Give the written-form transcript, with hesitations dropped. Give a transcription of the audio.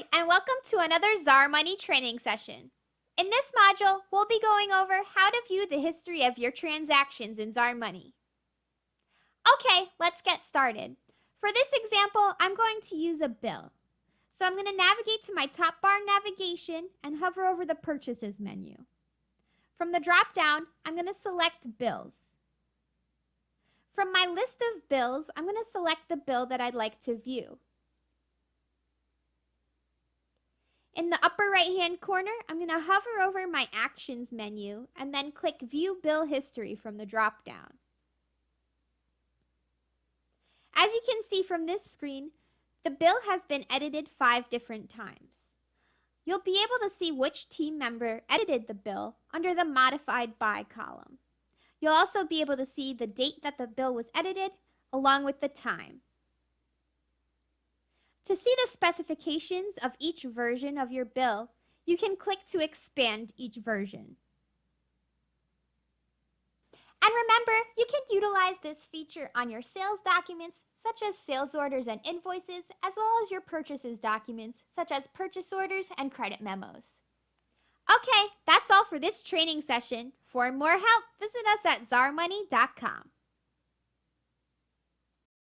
Hi, and welcome to another ZarMoney training session. In this module, we'll be going over how to view the history of your transactions in ZarMoney. Okay, let's get started. For this example, I'm going to use a bill. So I'm going to navigate to my top bar navigation and hover over the Purchases menu. From the drop-down, I'm going to select Bills. From my list of bills, I'm going to select the bill that I'd like to view. In the upper right-hand corner, I'm going to hover over my Actions menu and then click View Bill History from the drop-down. As you can see from this screen, the bill has been edited 5 different times. You'll be able to see which team member edited the bill under the Modified By column. You'll also be able to see the date that the bill was edited along with the time. To see the specifications of each version of your bill, you can click to expand each version. And remember, you can utilize this feature on your sales documents, such as sales orders and invoices, as well as your purchases documents, such as purchase orders and credit memos. Okay, that's all for this training session. For more help, visit us at ZarMoney.com.